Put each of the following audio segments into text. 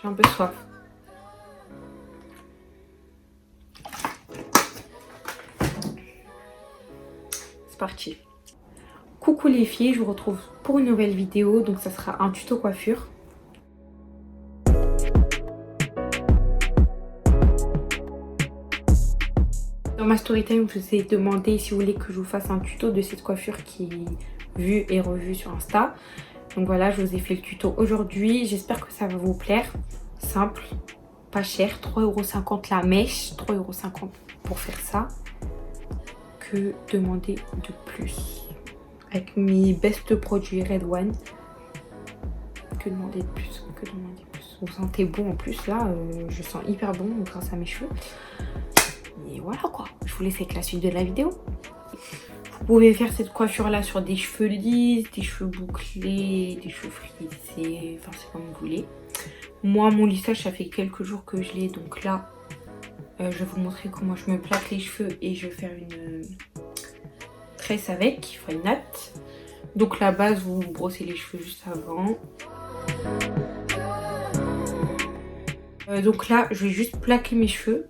J'ai un peu soif. C'est parti. Coucou les filles, je vous retrouve pour une nouvelle vidéo. Donc ça sera un tuto coiffure. Dans ma story time, je vous ai demandé si vous voulez que je vous fasse un tuto de cette coiffure qui est vue et revue sur Insta. Donc voilà, je vous ai fait le tuto aujourd'hui. J'espère que ça va vous plaire. Simple, pas cher, 3,50 € la mèche, 3,50 € pour faire ça. Que demander de plus? Avec mes best produits Red One. Que demander de plus? Que demander de plus? Vous sentez bon en plus là, je sens hyper bon grâce à mes cheveux. Et voilà quoi, je vous laisse avec la suite de la vidéo. Vous pouvez faire cette coiffure là sur des cheveux lisses, des cheveux bouclés, des cheveux frisés, enfin c'est comme vous voulez. Moi mon lissage ça fait quelques jours que je l'ai, donc là je vais vous montrer comment je me plaque les cheveux et je vais faire une tresse avec, enfin une natte. Donc la base, vous brossez les cheveux juste avant. Donc là je vais juste plaquer mes cheveux.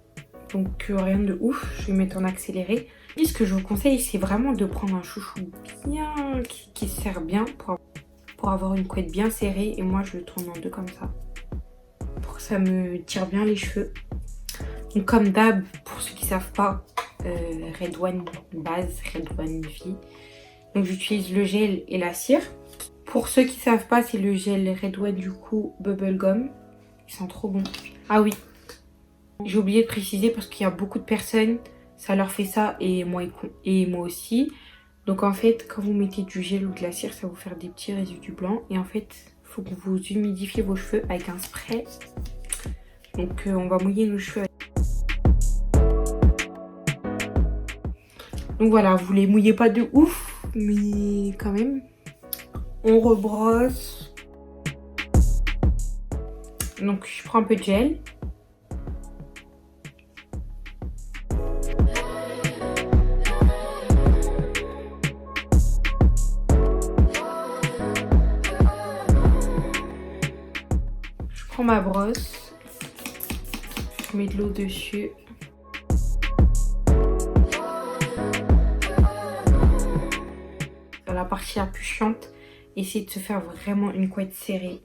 Donc rien de ouf, je vais mettre en accéléré. Et ce que je vous conseille, c'est vraiment de prendre un chouchou bien qui serre bien pour avoir une couette bien serrée. Et moi je le tourne en deux comme ça, pour que ça me tire bien les cheveux. Donc comme d'hab, pour ceux qui savent pas, Red One base, Red One vie. Donc j'utilise le gel et la cire. Pour ceux qui savent pas, c'est le gel Red One du coup Bubblegum. Ils sont trop bons. Ah oui, j'ai oublié de préciser parce qu'il y a beaucoup de personnes, ça leur fait ça et moi aussi. Donc en fait, quand vous mettez du gel ou de la cire, ça va vous faire des petits résidus blancs. Et en fait, il faut que vous humidifiez vos cheveux avec un spray. Donc on va mouiller nos cheveux. Donc voilà, vous les mouillez pas de ouf, mais quand même. On rebrosse. Donc je prends un peu de gel. Je prends ma brosse. Je mets de l'eau dessus. La partie la plus chiante, essayez de se faire vraiment une couette serrée.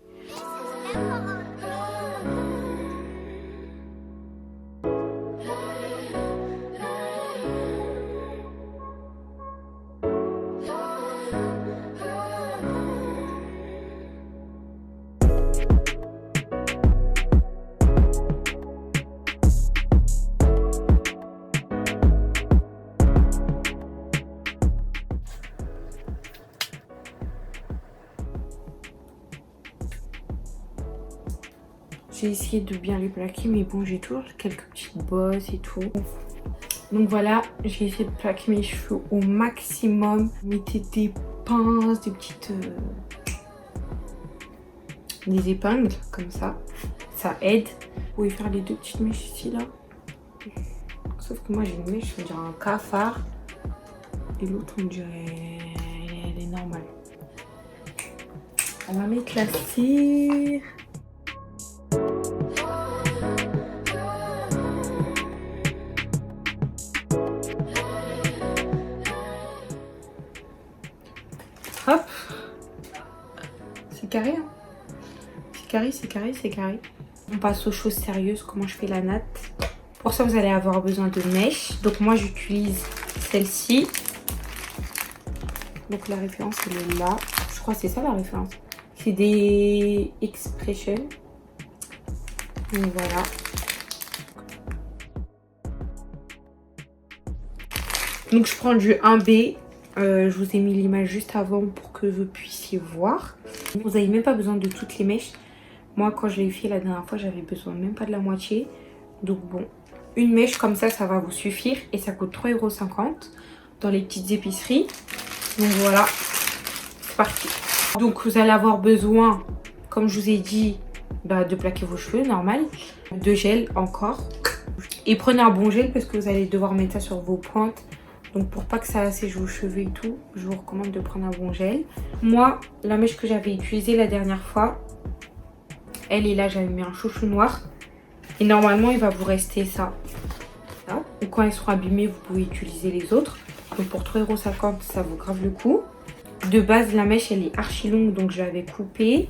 J'ai essayé de bien les plaquer, mais bon, j'ai toujours quelques petites bosses et tout. Donc voilà, j'ai essayé de plaquer mes cheveux au maximum. Mettez des pinces, des petites... des épingles, comme ça. Ça aide. Vous pouvez faire les deux petites mèches ici, là. Sauf que moi, j'ai une mèche, on dirait un cafard. Et l'autre, on dirait... elle est normale. On va mettre la cire. Hop, c'est carré, hein. C'est carré, c'est carré, c'est carré. On passe aux choses sérieuses, comment je fais la natte. Pour ça, vous allez avoir besoin de mèches. Donc moi, j'utilise celle-ci. Donc la référence, elle est là. Je crois que c'est ça la référence. C'est des Expression. Donc voilà. Donc je prends du 1B. Je vous ai mis l'image juste avant pour que vous puissiez voir. Vous n'avez même pas besoin de toutes les mèches. Moi, quand je l'ai fait la dernière fois, j'avais besoin même pas de la moitié. Donc bon, une mèche comme ça, ça va vous suffire. Et ça coûte 3,50 € dans les petites épiceries. Donc voilà, c'est parti. Donc vous allez avoir besoin, comme je vous ai dit, de plaquer vos cheveux, normal. De gel encore. Et prenez un bon gel parce que vous allez devoir mettre ça sur vos pointes. Donc pour pas que ça assèche vos cheveux et tout, je vous recommande de prendre un bon gel. Moi, la mèche que j'avais utilisée la dernière fois, Elle, et là, j'avais mis un chouchou noir. Et normalement, il va vous rester ça. Ou quand elles seront abîmées, vous pouvez utiliser les autres. Donc pour 3,50 €, ça vaut grave le coup. De base, la mèche, elle est archi longue, donc je l'avais coupée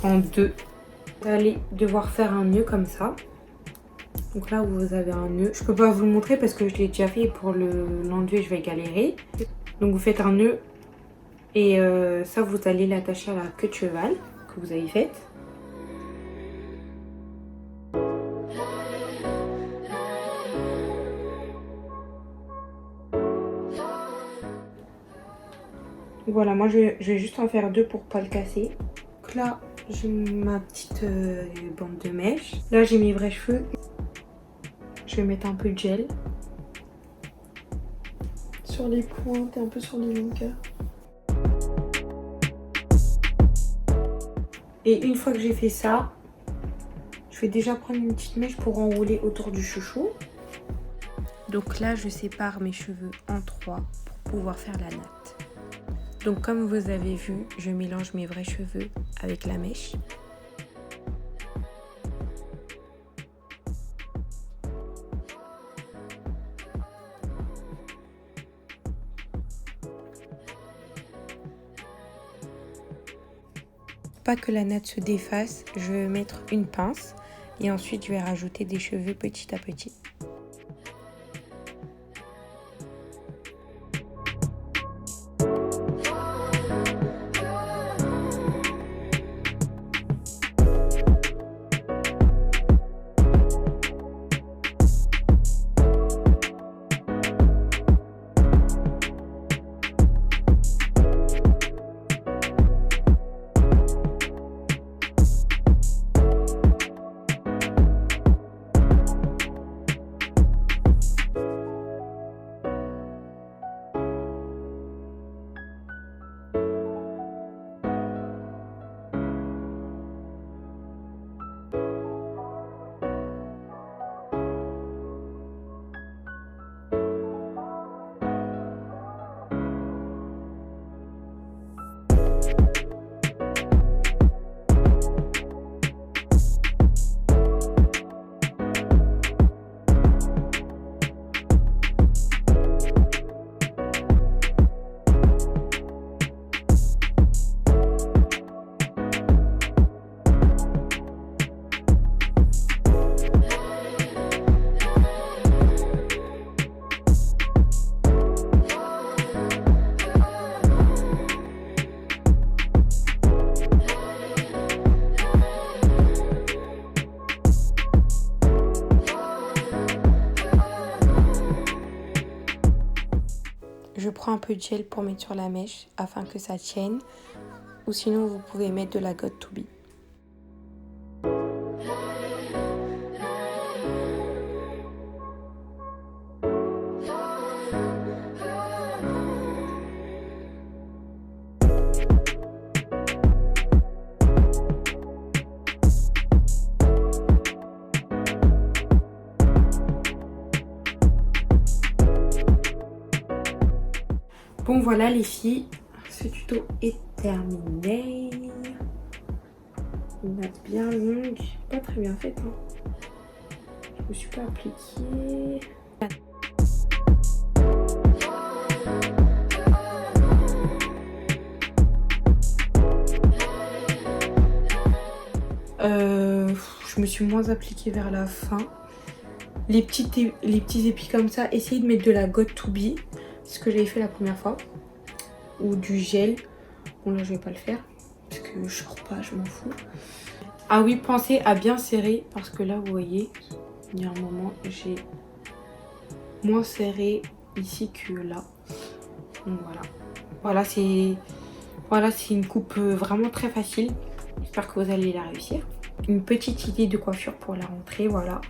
en deux. Vous allez devoir faire un nœud comme ça. Donc là, vous avez un nœud. Je peux pas vous le montrer parce que je l'ai déjà fait et pour l'enlever, je vais galérer. Donc vous faites un nœud et ça, vous allez l'attacher à la queue de cheval que vous avez faite. Voilà, moi je vais juste en faire deux pour pas le casser. Donc là, j'ai ma petite bande de mèche. Là, j'ai mes vrais cheveux. Je vais mettre un peu de gel sur les pointes et un peu sur les longueurs. Et une fois que j'ai fait ça, je vais déjà prendre une petite mèche pour enrouler autour du chouchou. Donc là, je sépare mes cheveux en trois pour pouvoir faire la natte. Donc comme vous avez vu, je mélange mes vrais cheveux avec la mèche. Pas que la natte se défasse, je vais mettre une pince et ensuite je vais rajouter des cheveux petit à petit. Je prends un peu de gel pour mettre sur la mèche afin que ça tienne. Ou sinon, vous pouvez mettre de la Got2b. Bon voilà les filles, ce tuto est terminé. Une natte bien longue, pas très bien faite. Hein. Je me suis pas appliquée. Je me suis moins appliquée vers la fin. Les petits épis comme ça, essayez de mettre de la Got2b. C'est ce que j'avais fait la première fois. Ou du gel. Bon là je vais pas le faire. Parce que je sors pas, je m'en fous. Ah oui, pensez à bien serrer. Parce que là vous voyez, il y a un moment j'ai moins serré ici que là. Donc voilà. Voilà c'est une coupe vraiment très facile. J'espère que vous allez la réussir. Une petite idée de coiffure pour la rentrée, voilà.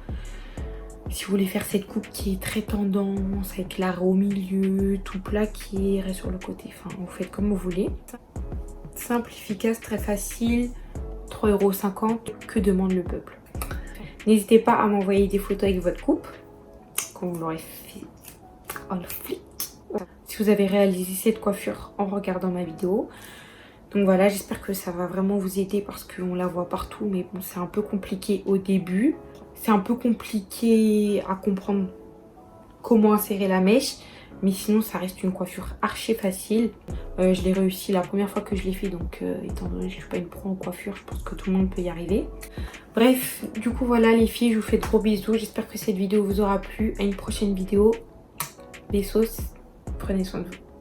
Si vous voulez faire cette coupe qui est très tendance, avec l'arrêt au milieu, tout plat qui irait sur le côté. Enfin, vous faites comme vous voulez. Simple, efficace, très facile. 3,50 €. Que demande le peuple? N'hésitez pas à m'envoyer des photos avec votre coupe. Quand vous l'aurez fait en flic. Si vous avez réalisé cette coiffure en regardant ma vidéo. Donc voilà, j'espère que ça va vraiment vous aider parce qu'on la voit partout. Mais bon, c'est un peu compliqué au début. C'est un peu compliqué à comprendre comment insérer la mèche. Mais sinon, ça reste une coiffure archi facile. Je l'ai réussi la première fois que je l'ai fait. Donc, étant donné que je ne suis pas une pro en coiffure, je pense que tout le monde peut y arriver. Bref, du coup, voilà les filles, je vous fais de gros bisous. J'espère que cette vidéo vous aura plu. À une prochaine vidéo. Des sauces. Prenez soin de vous.